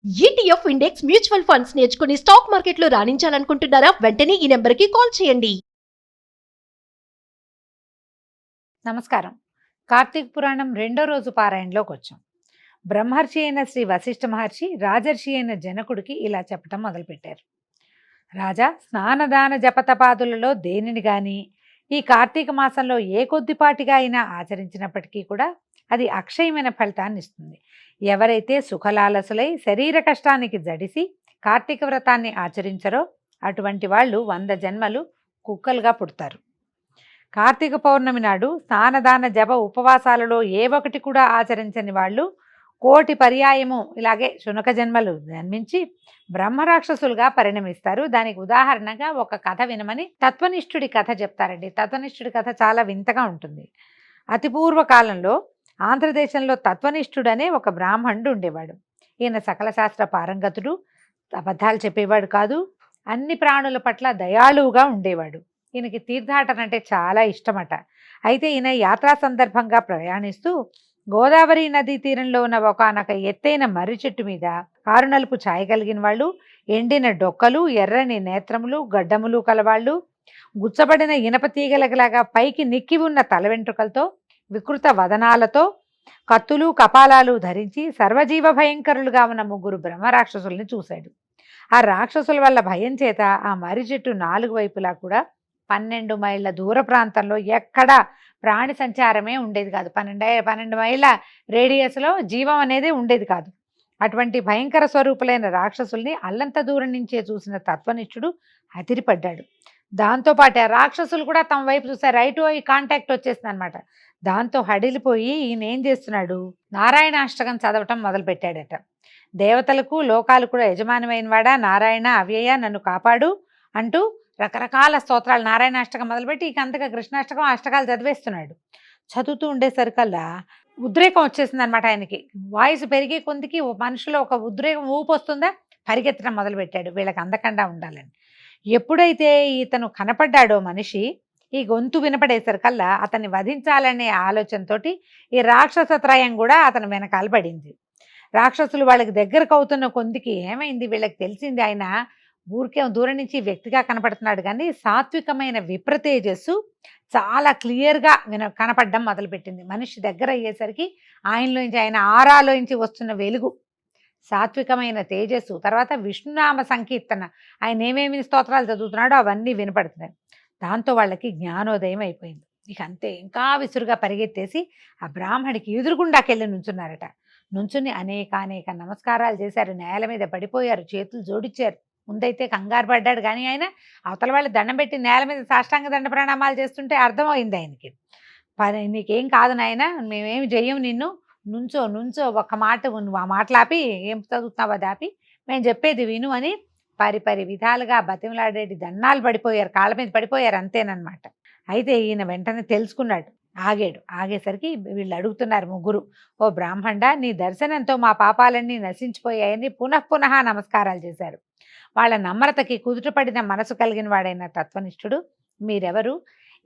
ETF index mutual funds నేర్చుకుని stock మార్కెట్లో రాణించాలనుకుంటున్నారా? వెంటనే ఈ నెంబర్కి కాల్ చేయండి. నమస్కారం. కార్తీక పురాణం రెండో రోజు పారాయణలోకి వచ్చాం. బ్రహ్మర్షి అయిన శ్రీ వశిష్ఠ మహర్షి రాజర్షి అయిన జనకుడికి ఇలా చెప్పటం మొదలుపెట్టారు. రాజా, స్నానదాన జపతపాదులలో దేనిని గాని ఈ కార్తీక మాసంలో ఏ కొద్దిపాటిగా అయినా ఆచరించినప్పటికీ కూడా అది అక్షయమైన ఫలితాన్ని ఇస్తుంది. ఎవరైతే సుఖలాలసులై శరీర కష్టానికి జడిసి కార్తీక వ్రతాన్ని ఆచరించరో అటువంటి వాళ్ళు 100 జన్మలు కుక్కలుగా పుడతారు. కార్తీక పౌర్ణమి నాడు స్నానదాన జప ఉపవాసాలలో ఏ ఒకటి కూడా ఆచరించని వాళ్ళు 1,000,000 పర్యాయము ఇలాగే శునక జన్మలు జన్మించి బ్రహ్మరాక్షసులుగా పరిణమిస్తారు. దానికి ఉదాహరణగా ఒక కథ వినమని తత్వనిష్ఠుడి కథ చెప్తారండి. తత్వనిష్ఠుడి కథ చాలా వింతగా ఉంటుంది. అతి పూర్వకాలంలో ఆంధ్రదేశంలో తత్వనిష్ఠుడనే ఒక బ్రాహ్మణుడు ఉండేవాడు. ఈయన సకల శాస్త్ర పారంగతుడు, అబద్ధాలు చెప్పేవాడు కాదు, అన్ని ప్రాణుల పట్ల దయాళువుగా ఉండేవాడు. ఈయనకి తీర్థాటన అంటే చాలా ఇష్టమట. అయితే ఈయన యాత్రా సందర్భంగా ప్రయాణిస్తూ గోదావరి నదీ తీరంలో ఉన్న ఒకనొక ఎత్తైన మర్రి చెట్టు మీద కారునలుపు ఛాయ కలిగిన వాళ్ళు, ఎండిన డొక్కలు, ఎర్రని నేత్రములు, గడ్డములు కలవాళ్ళు, గుచ్చబడిన ఇనప తీగలలాగా పైకి నిక్కి ఉన్న తల వెంట్రుకలతో, వికృత వదనాలతో, కత్తులు కపాలాలు ధరించి సర్వజీవ భయంకరులుగా ఉన్న 3 బ్రహ్మరాక్షసుల్ని చూశాడు. ఆ రాక్షసుల వల్ల భయం చేత ఆ మర్రి చెట్టు 4 వైపులా కూడా 12 మైళ్ళ దూర ప్రాంతంలో ఎక్కడా ప్రాణి సంచారమే ఉండేది కాదు. 12 మైళ్ళ రేడియస్లో జీవం అనేది ఉండేది కాదు. అటువంటి భయంకర స్వరూపులైన రాక్షసుల్ని అల్లంత దూరం నుంచే చూసిన తత్వనిష్ఠుడు అదిరిపడ్డాడు. దాంతోపాటు ఆ రాక్షసులు కూడా తమ వైపు చూసారు. రైట్ ఈ కాంటాక్ట్ వచ్చేసింది అనమాట. దాంతో హడిలిపోయి ఈయన ఏం చేస్తున్నాడు, నారాయణాష్టకం చదవటం మొదలుపెట్టాడట. దేవతలకు లోకాలు కూడా యజమానమైన వాడా నారాయణ అవ్యయ నన్ను కాపాడు అంటూ రకరకాల స్తోత్రాలు నారాయణాష్టకం మొదలుపెట్టి ఇక అంతగా కృష్ణాష్టకం అష్టకాలు చదివేస్తున్నాడు. చదువుతూ ఉండేసరికల్లా ఉద్రేకం వచ్చేసింది అనమాట ఆయనకి. వాయిస్ పెరిగే కొందికి మనుషులో ఒక ఉద్రేకం ఊపు వస్తుందా, పరిగెత్తడం మొదలుపెట్టాడు వీళ్ళకి అందకుండా ఉండాలని. ఎప్పుడైతే ఇతను కనపడ్డాడో మనిషి, ఈ గొంతు వినపడేసరికల్లా అతన్ని వధించాలనే ఆలోచనతోటి ఈ రాక్షసత్రయం కూడా అతను వెనకాల పడింది. రాక్షసులు వాళ్ళకి దగ్గరకు అవుతున్న కొందికి ఏమైంది, వీళ్ళకి తెలిసింది ఆయన ఊరికే దూరం నుంచి వ్యక్తిగా కనపడుతున్నాడు కానీ సాత్వికమైన విప్రతేజస్సు చాలా క్లియర్గా కనపడడం మొదలుపెట్టింది. మనిషి దగ్గర అయ్యేసరికి ఆయనలోంచి, ఆయన ఆరాలోంచి వస్తున్న వెలుగు, సాత్వికమైన తేజస్సు, తర్వాత విష్ణునామ సంకీర్తన, ఆయన ఏమేమి స్తోత్రాలు చదువుతున్నాడో అవన్నీ వినపడుతున్నాయి. దాంతో వాళ్ళకి జ్ఞానోదయం అయిపోయింది. ఇక అంతే, ఇంకా విసురుగా పరిగెత్తేసి ఆ బ్రాహ్మడికి ఎదురుగుండాకెళ్ళి నుంచున్నారట. నుంచుని అనేక నమస్కారాలు చేశారు. నేల మీద పడిపోయారు, చేతులు జోడించారు. ముందైతే కంగారు పడ్డాడు కానీ ఆయన అవతల వాళ్ళు దండం పెట్టి నేల మీద సాష్టాంగ దండ ప్రణామాలు చేస్తుంటే అర్థమైంది ఆయనకి. నీకేం కాదు నాయన, మేమేమి చెయ్యం నిన్ను, నుంచో ఒక్క మాట, నువ్వు ఆ మాటలు ఆపి ఏం చదువుతున్నావో దాపి మేము చెప్పేది విను అని పరి విధాలుగా బతిమలాడేటి దండాలు పడిపోయారు, కాళ్ళ మీద పడిపోయారు, అంతేనమాట. అయితే ఈయన వెంటనే తెలుసుకున్నాడు, ఆగేసరికి వీళ్ళు అడుగుతున్నారు 3, ఓ బ్రాహ్మణ, నీ దర్శనంతో మా పాపాలన్నీ నశించిపోయాయని పునః నమస్కారాలు చేశారు. వాళ్ళ నమ్రతకి కుదుటపడిన మనసు కలిగిన వాడైన తత్వనిష్ఠుడు, మీరెవరు,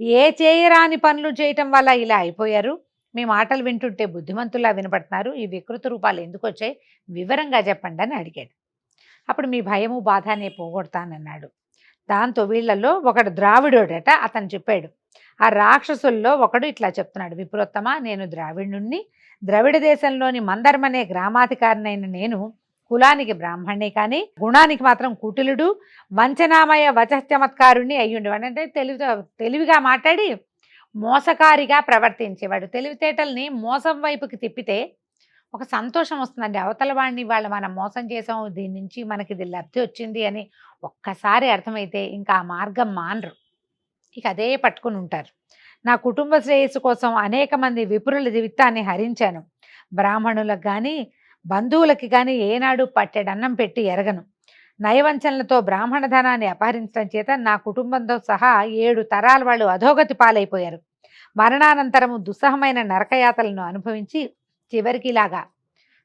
ఏ చేయరాని పనులు చేయటం వల్ల ఇలా అయిపోయారు, మీ మాటలు వింటుంటే బుద్ధిమంతుల్లా వినపడుతున్నారు, ఈ వికృత రూపాలు ఎందుకు వచ్చాయి వివరంగా చెప్పండి అని అడిగాడు. అప్పుడు మీ భయము బాధ నేను పోగొడతానన్నాడు. దాంతో వీళ్ళల్లో ఒకడు ద్రావిడోడట, అతను చెప్పాడు. ఆ రాక్షసుల్లో ఒకడు ఇట్లా చెప్తున్నాడు, విప్రోత్తమ, నేను ద్రావిడుణ్ణి, ద్రవిడ దేశంలోని మందర్మనే గ్రామాధికారినైన నేను కులానికి బ్రాహ్మణ్ణే కానీ గుణానికి మాత్రం కుటిలుడు, వంచనామయ వచచమత్కారుణ్ణి అయ్యుండేవాడు. అంటే తెలివిగా మాట్లాడి మోసకారిగా ప్రవర్తించేవాడు. తెలివితేటల్ని మోసం వైపుకి తిప్పితే ఒక సంతోషం వస్తుందండి. అవతల వాడిని మనం మోసం చేసాం, దీని నుంచి మనకి ఇది లబ్ధి వచ్చింది అని ఒక్కసారి అర్థమైతే ఇంకా ఆ మార్గం మానరు, ఇక అదే పట్టుకుని ఉంటారు. నా కుటుంబ శ్రేయస్సు కోసం అనేక మంది విపురుల జీవితాన్ని హరించాను. బ్రాహ్మణులకు కానీ బంధువులకి కానీ ఏనాడు పట్టెడన్నం పెట్టి ఎరగను. నయవంచనలతో బ్రాహ్మణ ధనాన్ని అపహరించడం చేత నా కుటుంబంతో సహా 7 తరాల వాళ్ళు అధోగతి పాలైపోయారు. మరణానంతరము దుస్సహమైన నరకయాతలను అనుభవించి చివరికి ఇలాగా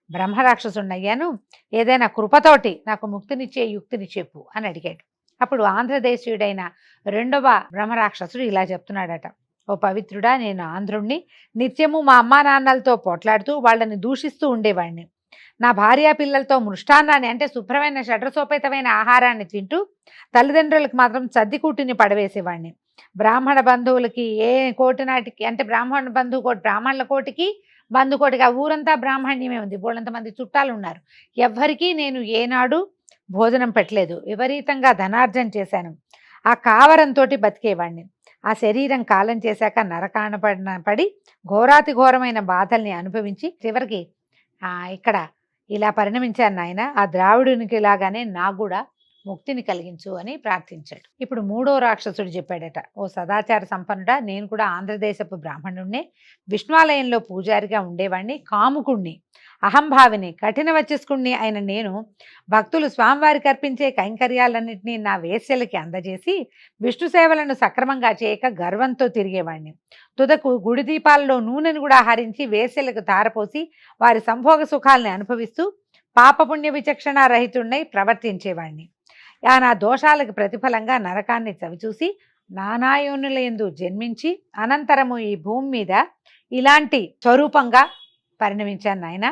బ్రహ్మరాక్షసున్నయ్యాను. ఏదైనా కృపతోటి నాకు ముక్తినిచ్చే యుక్తిని చెప్పు అని అడిగాడు. అప్పుడు ఆంధ్రదేశీయుడైన 2వ బ్రహ్మరాక్షసుడు ఇలా చెప్తున్నాడట, ఓ పవిత్రుడా, నేను ఆంధ్రుణ్ణి, నిత్యము మా అమ్మా నాన్నలతో పోట్లాడుతూ వాళ్ళని దూషిస్తూ ఉండేవాడిని. నా భార్యా పిల్లలతో మృష్టాన్నాన్ని అంటే శుభ్రమైన షడ్రసోపేతమైన ఆహారాన్ని తింటూ తల్లిదండ్రులకు మాత్రం సర్దికూటిని పడవేసేవాడిని. బ్రాహ్మణ బంధువులకి ఏ కోటి నాటికి అంటే బ్రాహ్మణ బంధువు కోటి బ్రాహ్మణుల కోటికి బంధుకోటికి ఆ ఊరంతా బ్రాహ్మణ్యమే ఉంది, బోళ్ళంతమంది చుట్టాలు ఉన్నారు. ఎవ్వరికీ నేను ఏనాడు భోజనం పెట్టలేదు. విపరీతంగా ధనార్జన చేశాను. ఆ కావరంతో బతికేవాడిని. ఆ శరీరం కాలం చేశాక నరకాన పడి ఘోరాతి ఘోరమైన బాధల్ని అనుభవించి చివరికి ఇక్కడ ఇలా పరిణమించాను నాయన. ఆ ద్రావిడునికి లాగానే నాకు కూడా ముక్తిని కలిగించు అని ప్రార్థించాడు. ఇప్పుడు మూడో రాక్షసుడు చెప్పాడట, ఓ సదాచార సంపన్నుడా, నేను కూడా ఆంధ్రదేశపు బ్రాహ్మణుణ్ణే, విష్ణువాలయంలో పూజారిగా ఉండేవాడిని, కాముకుణ్ణి, అహంభావిని, కఠిన వచ్చేసుకుణ్ణి అయిన నేను భక్తులు స్వామివారికి అర్పించే కైంకర్యాలన్నింటినీ నా వేశ్యలకి అందజేసి విష్ణు సేవలను సక్రమంగా చేయక గర్వంతో తిరిగేవాడిని. తుదకు గుడి దీపాలలో నూనెను కూడా హరించి వేశ్యలకు ధారపోసి వారి సంభోగ సుఖాలని అనుభవిస్తూ పాపపుణ్య విచక్షణ రహితుడినై ప్రవర్తించేవాడిని. నా దోషాలకు ప్రతిఫలంగా నరకాన్ని చవిచూసి నానాయోనులందు జన్మించి అనంతరము ఈ భూమి మీద ఇలాంటి స్వరూపంగా పరిణమించాను నాయన.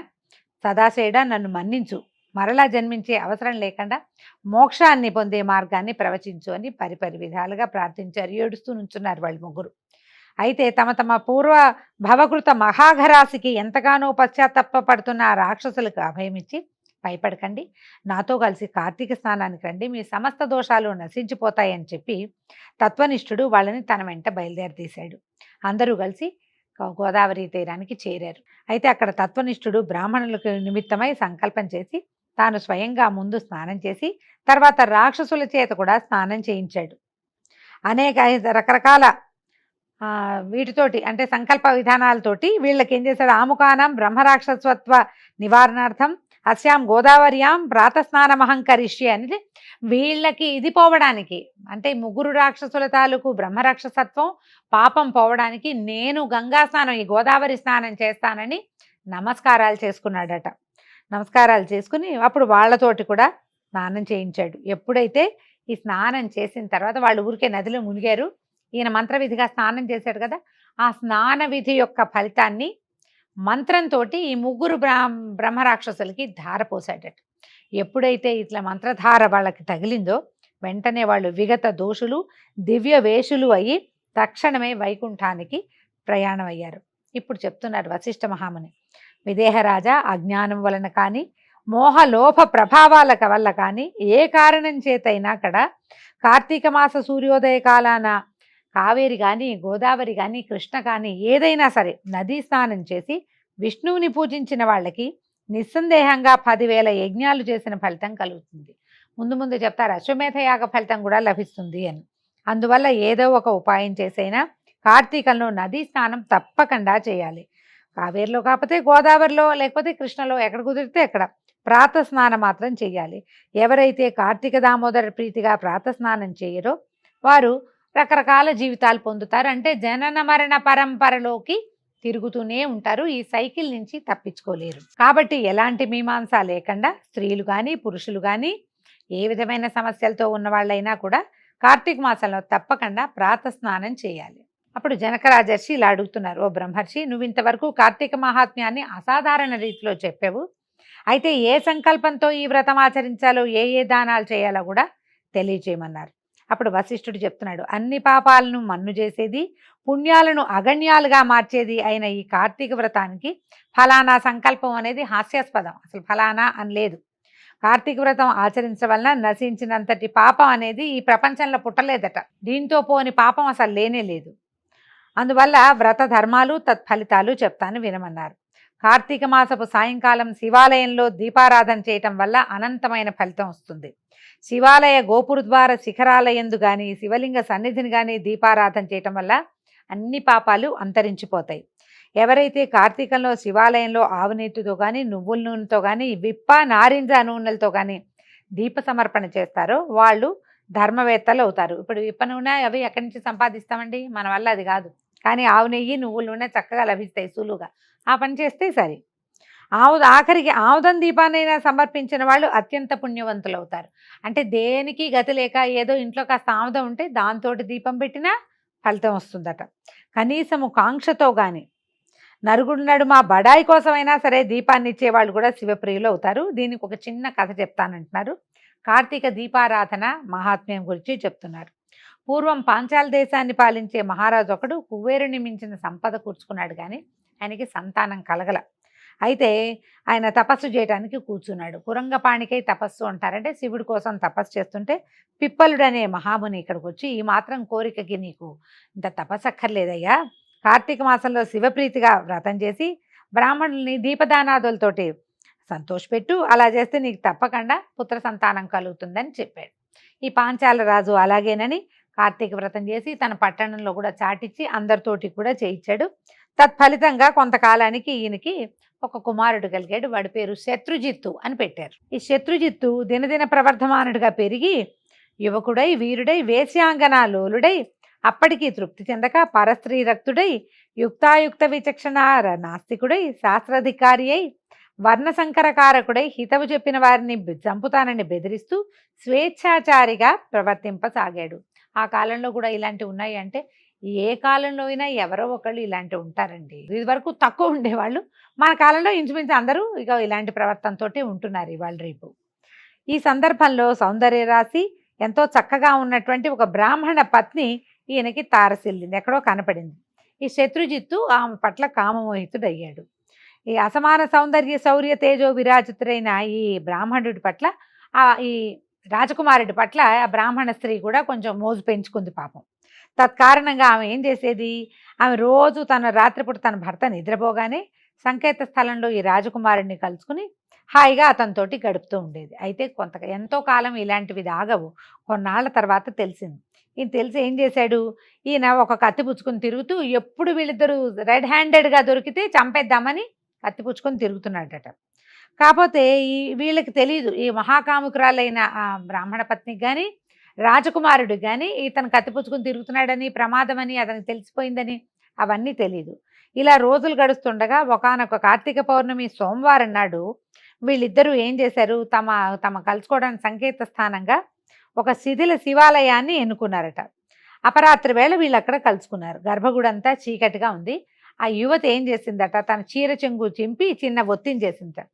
సదాశయుడా, నన్ను మన్నించు, మరలా జన్మించే అవసరం లేకుండా మోక్షాన్ని పొందే మార్గాన్ని ప్రవచించు అని పరిపరి విధాలుగా ప్రార్థించారు. ఏడుస్తూ నుంచున్నారు వాళ్ళు ముగ్గురు. అయితే తమ తమ పూర్వ భవకృత మహాఘరాశికి ఎంతగానో పశ్చాత్తాపడుతున్న ఆ రాక్షసులకు అభయమిచ్చి, భయపడకండి, నాతో కలిసి కార్తీక స్నానానికి రండి, మీ సమస్త దోషాలు నశించిపోతాయని చెప్పి తత్వనిష్ఠుడు వాళ్ళని తన వెంట బయలుదేరతీశాడు. అందరూ కలిసి గోదావరి తీరానికి చేరారు. అయితే అక్కడ తత్వనిష్ఠుడు బ్రాహ్మణులకు నిమిత్తమై సంకల్పం చేసి తాను స్వయంగా ముందు స్నానం చేసి తర్వాత రాక్షసుల చేత కూడా స్నానం చేయించాడు. అనేక రకరకాల వీటితోటి అంటే సంకల్ప విధానాలతోటి వీళ్ళకి ఏం చేశాడు, ఆముఖానం బ్రహ్మరాక్షసత్వ నివారణార్థం అస్యాం గోదావరియాం ప్రాతస్నానమహం కరిష్యే అని వీళ్ళకి ఇది పోవడానికి అంటే ముగ్గురు రాక్షసుల తాలూకు బ్రహ్మరాక్షసత్వం పాపం పోవడానికి నేను గంగా స్నానం ఈ గోదావరి స్నానం చేస్తానని నమస్కారాలు చేసుకున్నాడట. నమస్కారాలు చేసుకుని అప్పుడు వాళ్ళతోటి కూడా స్నానం చేయించాడు. ఎప్పుడైతే ఈ స్నానం చేసిన తర్వాత వాళ్ళు ఊరికే నదిలో మునిగారు, ఈయన మంత్రవిధిగా స్నానం చేశాడు కదా, ఆ స్నాన విధి యొక్క ఫలితాన్ని మంత్రంతో ఈ ముగ్గురు బ్రహ్మరాక్షసులకి ధార పోసాడట. ఎప్పుడైతే ఇట్లా మంత్రధార వాళ్ళకి తగిలిందో వెంటనే వాళ్ళు విగత దోషులు దివ్య వేషులు అయ్యి తక్షణమే వైకుంఠానికి ప్రయాణం అయ్యారు. ఇప్పుడు చెప్తున్నారు వశిష్ఠ మహాముని, విదేహరాజా, అజ్ఞానం వలన కానీ మోహలోభ ప్రభావాల వల్ల కానీ ఏ కారణం చేతైనా అక్కడ కార్తీక మాస సూర్యోదయ కాలాన కావేరి కానీ గోదావరి కానీ కృష్ణ కానీ ఏదైనా సరే నదీ స్నానం చేసి విష్ణువుని పూజించిన వాళ్ళకి నిస్సందేహంగా 10,000 యజ్ఞాలు చేసిన ఫలితం కలుగుతుంది. ముందు ముందు చెప్తారు అశ్వమేధ యాగ ఫలితం కూడా లభిస్తుంది అని. అందువల్ల ఏదో ఒక ఉపాయం చేసైనా కార్తీకంలో నదీ స్నానం తప్పకుండా చేయాలి. కావేరిలో కాకపోతే గోదావరిలో లేకపోతే కృష్ణలో ఎక్కడ కుదిరితే ఎక్కడ ప్రాతస్నానం మాత్రం చేయాలి. ఎవరైతే కార్తీక దామోదర ప్రీతిగా ప్రాతస్నానం చేయరో వారు రకరకాల జీవితాలు పొందుతారు. అంటే జనన మరణ పరంపరలోకి తిరుగుతూనే ఉంటారు, ఈ సైకిల్ నుంచి తప్పించుకోలేరు. కాబట్టి ఎలాంటి మీమాంస లేకుండా స్త్రీలు కానీ పురుషులు కానీ ఏ విధమైన సమస్యలతో ఉన్న వాళ్ళైనా కూడా కార్తీక మాసంలో తప్పకుండా ప్రాతస్నానం చేయాలి. అప్పుడు జనక రాజర్షి ఇలా అడుగుతున్నారు, ఓ బ్రహ్మర్షి, నువ్వు ఇంతవరకు కార్తీక మహాత్మ్యాన్ని అసాధారణ రీతిలో చెప్పావు. అయితే ఏ సంకల్పంతో ఈ వ్రతం ఆచరించాలో ఏ ఏ దానాలు చేయాలో కూడా తెలియచేయమన్నారు. అప్పుడు వశిష్ఠుడు చెప్తున్నాడు, అన్ని పాపాలను మన్ను చేసేది పుణ్యాలను అగణ్యాలుగా మార్చేది అయిన ఈ కార్తీక వ్రతానికి ఫలానా సంకల్పం అనేది హాస్యాస్పదం, అసలు ఫలానా అని లేదు. కార్తీక వ్రతం ఆచరించడం వలన నశించినంతటి పాపం అనేది ఈ ప్రపంచంలో పుట్టలేదట, దీంతో పోని పాపం అసలు లేనే లేదు. అందువల్ల వ్రత ధర్మాలు తత్ఫలితాలు చెప్తాను వినమన్నారు. కార్తీక మాసపు సాయంకాలం శివాలయంలో దీపారాధన చేయటం వల్ల అనంతమైన ఫలితం వస్తుంది. శివాలయ గోపురద్వార శిఖరాలయందు కానీ శివలింగ సన్నిధిని కానీ దీపారాధన చేయటం వల్ల అన్ని పాపాలు అంతరించిపోతాయి. ఎవరైతే కార్తీకంలో శివాలయంలో ఆవు నీటితో కానీ నువ్వుల నూనెతో కానీ విప్ప నారింజ నూనెలతో కానీ దీప సమర్పణ చేస్తారో వాళ్ళు ధర్మవేత్తలు అవుతారు. ఇప్పుడు విప్ప నూనె అవి ఎక్కడి నుంచి సంపాదిస్తామండి, మన వల్ల అది కాదు. కానీ ఆవు నెయ్యి నువ్వుల నూనె చక్కగా లభిస్తాయి సులువుగా, ఆ పని చేస్తే సరే. ఆఖరికి ఆముదం దీపాన్నైనా సమర్పించిన వాళ్ళు అత్యంత పుణ్యవంతులు అవుతారు. అంటే దేనికి గతి లేక ఏదో ఇంట్లో కాస్త ఆముదం ఉంటే దాంతో దీపం పెట్టినా ఫలితం వస్తుందట. కనీసము కాంక్షతో కానీ నరుగుడు నడుమ బడాయి కోసమైనా సరే దీపాన్ని ఇచ్చేవాళ్ళు కూడా శివప్రియులు అవుతారు. దీనికి ఒక చిన్న కథ చెప్తానంటున్నారు. కార్తీక దీపారాధన మహాత్మ్యం గురించి చెప్తున్నారు. పూర్వం పాంచాల దేశాన్ని పాలించే మహారాజు ఒకడు కుబేరుని మించిన సంపద కూర్చుకున్నాడు, కానీ ఆయనకి సంతానం కలగల. అయితే ఆయన తపస్సు చేయడానికి కూర్చున్నాడు. కురంగపాణికై తపస్సు అంటారంటే శివుడి కోసం తపస్సు చేస్తుంటే పిప్పలుడు అనే మహాముని ఇక్కడికి వచ్చి, ఈ మాత్రం కోరికకి నీకు ఇంత తపస్సు అక్కర్లేదయ్యా, కార్తీక మాసంలో శివప్రీతిగా వ్రతం చేసి బ్రాహ్మణుల్ని దీపదానాదులతోటి సంతోషపెట్టు, అలా చేస్తే నీకు తప్పకుండా పుత్ర సంతానం కలుగుతుందని చెప్పాడు. ఈ పాంచాల రాజు అలాగేనని కార్తీక వ్రతం చేసి తన పట్టణంలో కూడా చాటించి అందరితోటి కూడా చేయించాడు. తత్ఫలితంగా కొంతకాలానికి ఈయనకి ఒక కుమారుడు కలిగాడు. వాడి పేరు శత్రుజిత్తు అని పెట్టారు. ఈ శత్రుజిత్తు దినదిన ప్రవర్ధమానుడిగా పెరిగి యువకుడై వీరుడై వేశ్యాంగనా లోలుడై అప్పటికి తృప్తి చెందక పరస్త్రీ రక్తుడై యుక్తాయుక్త విచక్షణ నాస్తికుడై శాస్త్రాధికారి అయి వర్ణసంకరకారకుడై హితవు చెప్పిన వారిని చంపుతానని బెదిరిస్తూ స్వేచ్ఛాచారిగా ప్రవర్తింపసాగాడు. ఆ కాలంలో కూడా ఇలాంటివి ఉన్నాయి అంటే ఏ కాలంలో అయినా ఎవరో ఒకళ్ళు ఇలాంటివి ఉంటారండి. ఇది వరకు తక్కువ ఉండేవాళ్ళు, మన కాలంలో ఇంచుమించు అందరూ ఇక ఇలాంటి ప్రవర్తనతోటి ఉంటున్నారు ఇవాళ రేపు. ఈ సందర్భంలో సౌందర్య రాశి ఎంతో చక్కగా ఉన్నటువంటి ఒక బ్రాహ్మణ పత్ని ఈయనకి తారసిల్లింది, ఎక్కడో కనపడింది. ఈ శత్రుజిత్తు ఆమె పట్ల కామమోహితుడయ్యాడు. ఈ అసమాన సౌందర్య శౌర్య తేజో విరాజితుడైన ఈ బ్రాహ్మణుడి పట్ల ఈ రాజకుమారుడి పట్ల ఆ బ్రాహ్మణ స్త్రీ కూడా కొంచెం మోజు పెంచుకుంది పాపం. తత్కారణంగా ఆమె ఏం చేసేది, ఆమె రోజు తన రాత్రిపూట తన భర్త నిద్రపోగానే సంకేత స్థలంలో ఈ రాజకుమారుడిని కలుసుకుని హాయిగా అతనితోటి గడుపుతూ ఉండేది. అయితే ఎంతో కాలం ఇలాంటివి ఆగవు. కొన్నాళ్ల తర్వాత తెలిసింది. ఈయన తెలిసి ఏం చేశాడు, ఈయన ఒక కత్తి పుచ్చుకొని తిరుగుతూ ఎప్పుడు వీళ్ళిద్దరూ రెడ్ హ్యాండెడ్గా దొరికితే చంపేద్దామని కత్తి పుచ్చుకొని తిరుగుతున్నాడట. కాకపోతే వీళ్ళకి తెలియదు, ఈ మహాకాముకురాలైన ఆ బ్రాహ్మణ పత్నికి కానీ రాజకుమారుడికి కానీ ఇతను కత్తిపుచ్చుకుని తిరుగుతున్నాడని, ప్రమాదమని అతనికి తెలిసిపోయిందని అవన్నీ తెలియదు. ఇలా రోజులు గడుస్తుండగా ఒకానొక కార్తీక పౌర్ణమి సోమవారం నాడు వీళ్ళిద్దరూ ఏం చేశారు, తమ కలుసుకోవడానికి సంకేత స్థానంగా ఒక శిథిల శివాలయాన్ని ఎన్నుకున్నారట. అపరాత్రి వేళ వీళ్ళు అక్కడ కలుసుకున్నారు. గర్భగుడంతా చీకటిగా ఉంది. ఆ యువతి ఏం చేసిందట, తన చీర చెంగు చింపి చిన్న ఒత్తిని చేసిందట.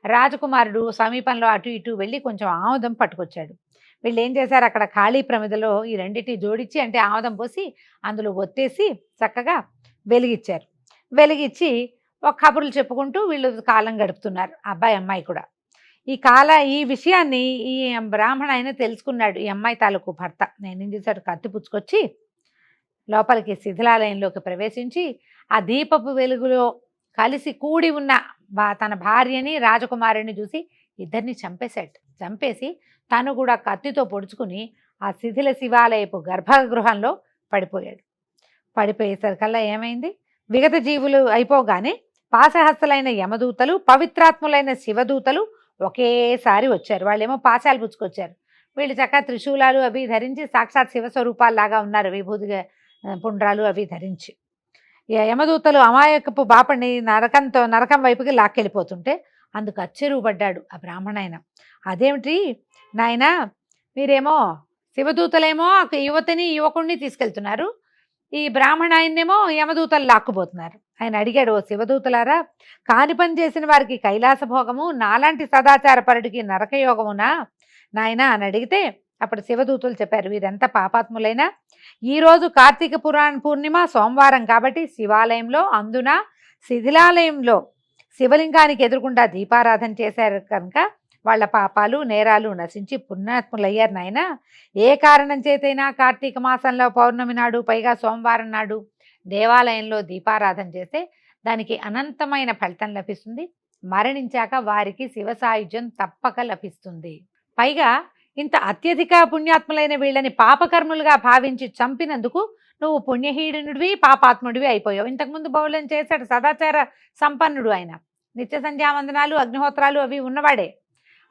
రాజకుమారుడు సమీపంలో అటు ఇటు వెళ్ళి కొంచెం ఆముదం పట్టుకొచ్చాడు. వీళ్ళు ఏం చేశారు, అక్కడ ఖాళీ ప్రమిదలో ఈ రెండింటిని జోడించి అంటే ఆముదం పోసి అందులో ఒత్తేసి చక్కగా వెలిగించారు. వెలిగించి ఒక కబుర్లు చెప్పుకుంటూ వీళ్ళు కాలం గడుపుతున్నారు, అబ్బాయి అమ్మాయి కూడా. ఈ విషయాన్ని ఈ బ్రాహ్మణ ఆయన తెలుసుకున్నాడు. ఈ అమ్మాయి తాలూకు భర్త నేనేం చేశాడు, కత్తి పుచ్చుకొచ్చి లోపలికి శిథిలాలయంలోకి ప్రవేశించి ఆ దీపపు వెలుగులో కలిసి కూడి ఉన్న తన భార్యని రాజకుమారుని చూసి ఇద్దరిని చంపేశాడు. చంపేసి తను కూడా కత్తితో పొడుచుకుని ఆ శిథిల శివాలయపు గర్భగృహంలో పడిపోయాడు. పడిపోయేసరికల్లా ఏమైంది, విగత జీవులు అయిపోగానే పాశహస్తులైన యమదూతలు పవిత్రాత్ములైన శివదూతలు ఒకేసారి వచ్చారు. వాళ్ళేమో పాశాలు పుచ్చుకొచ్చారు, వీళ్ళు చక్కగా త్రిశూలాలు అవి ధరించి సాక్షాత్ శివస్వరూపాల్లాగా ఉన్నారు, విభూతిగా పుండ్రాలు అవి ధరించి. యమదూతలు అమాయకపు బాపని నరకం వైపుకి లాక్కెళ్ళిపోతుంటే అందుకు అచ్చెరువుపడ్డాడు ఆ బ్రాహ్మణాయన. అదేమిటి నాయనా, మీరేమో శివదూతలేమో యువతిని యువకుడిని తీసుకెళ్తున్నారు, ఈ బ్రాహ్మణాయన్నేమో యమదూతలు లాక్కుపోతున్నారు. ఆయన అడిగాడు, ఓ శివదూతలారా, కాని పని చేసిన వారికి కైలాస భోగము, నాలాంటి సదాచార పరుడికి నరకయోగమునా నాయన అని అడిగితే అప్పుడు శివదూతలు చెప్పారు, వీరంతా పాపాత్ములైనా ఈరోజు కార్తీక పూర్ణిమ సోమవారం కాబట్టి శివాలయంలో అందున శిథిలాలయంలో శివలింగానికి ఎదురుకుండా దీపారాధన చేశారు కనుక వాళ్ళ పాపాలు నేరాలు నశించి పుణ్యాత్ములయ్యారు నాయన. ఏ కారణం చేతైనా కార్తీక మాసంలో పౌర్ణమి నాడు పైగా సోమవారం నాడు దేవాలయంలో దీపారాధన చేస్తే దానికి అనంతమైన ఫలితం లభిస్తుంది. మరణించాక వారికి శివ సాయుధ్యం తప్పక లభిస్తుంది. పైగా ఇంత అత్యధిక పుణ్యాత్ములైన వీళ్ళని పాపకర్ములుగా భావించి చంపినందుకు నువ్వు పుణ్యహీనుడివి పాపాత్ముడివి అయిపోయావు. ఇంతకుముందు బౌలం చేశాడు, సదాచార సంపన్నుడు ఆయన, నిత్య సంధ్యావందనాలు అగ్నిహోత్రాలు అవి ఉన్నవాడే.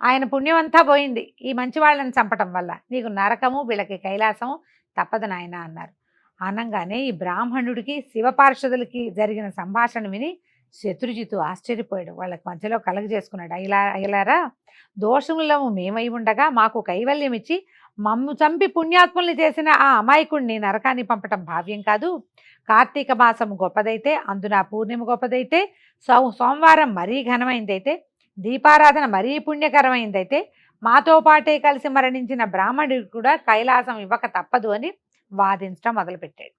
ఆయన పుణ్యమంతా పోయింది ఈ మంచి వాళ్ళని చంపటం వల్ల, నీకు నరకము వీళ్ళకి కైలాసము తప్పదు నాయన అన్నారు. అనగానే ఈ బ్రాహ్మణుడికి శివపార్షదులకి జరిగిన సంభాషణ విని శత్రుజిత్తు ఆశ్చర్యపోయాడు. వాళ్ళకి మధ్యలో కలగజేసుకున్నాడు. అయ్యలారా, దోషములము మేమై ఉండగా మాకు కైవల్యం ఇచ్చి మమ్ము చంపి పుణ్యాత్ముల్ని చేసిన ఆ అమాయకుణ్ణి నరకాన్ని పంపటం భావ్యం కాదు. కార్తీక మాసం గొప్పదైతే, అందున పూర్ణిమ గొప్పదైతే, సోమవారం మరీ ఘనమైందైతే, దీపారాధన మరీ పుణ్యకరమైందైతే, మాతో పాటే కలిసి మరణించిన బ్రాహ్మణుడికి కూడా కైలాసం ఇవ్వక తప్పదు అని వాదించడం మొదలుపెట్టాడు.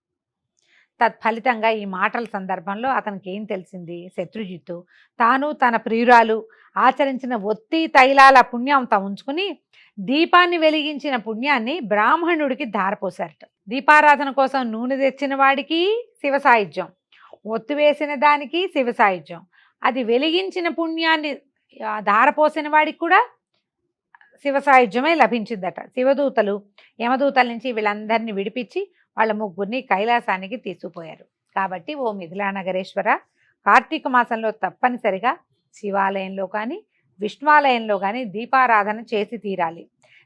తత్ఫలితంగా ఈ మాటల సందర్భంలో అతనికి ఏం తెలిసింది? శత్రుజిత్తు తాను తన ప్రియురాలు ఆచరించిన ఒత్తి తైలాల పుణ్యం ఉంచుకుని దీపాన్ని వెలిగించిన పుణ్యాన్ని బ్రాహ్మణుడికి ధారపోశారట. దీపారాధన కోసం నూనె తెచ్చిన వాడికి శివ సాయుధ్యం, ఒత్తు వేసిన దానికి శివ సాయుధ్యం, అది వెలిగించిన పుణ్యాన్ని ధారపోసిన వాడికి కూడా శివ సాయుధ్యమే లభించిందట. శివదూతలు యమదూతల నుంచి వీళ్ళందరినీ విడిపించి వాళ్ళ ముగ్గురిని కైలాసానికి తీసుకుపోయారు. కాబట్టి ఓ మిథిలానగరేశ్వర, కార్తీక మాసంలో తప్పనిసరిగా శివాలయంలో కానీ విష్ణువాలయంలో కానీ దీపారాధన చేసి తీరాలి.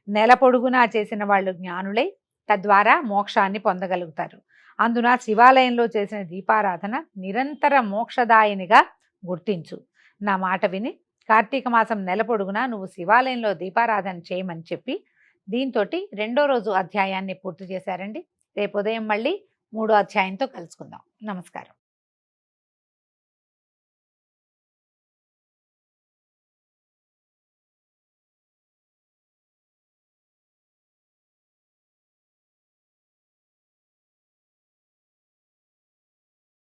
నెల పొడుగునా చేసిన వాళ్ళు జ్ఞానులై తద్వారా మోక్షాన్ని పొందగలుగుతారు. అందున శివాలయంలో చేసిన దీపారాధన నిరంతర మోక్షదాయినిగా గుర్తించు. నా మాట విని కార్తీక మాసం నెల పొడుగునా నువ్వు శివాలయంలో దీపారాధన చేయమని చెప్పి దీంతో 2వ రోజు అధ్యాయాన్ని పూర్తి చేశారండి. రేపు ఉదయం మళ్ళీ 3వ అధ్యాయంతో కలుసుకుందాం. నమస్కారం.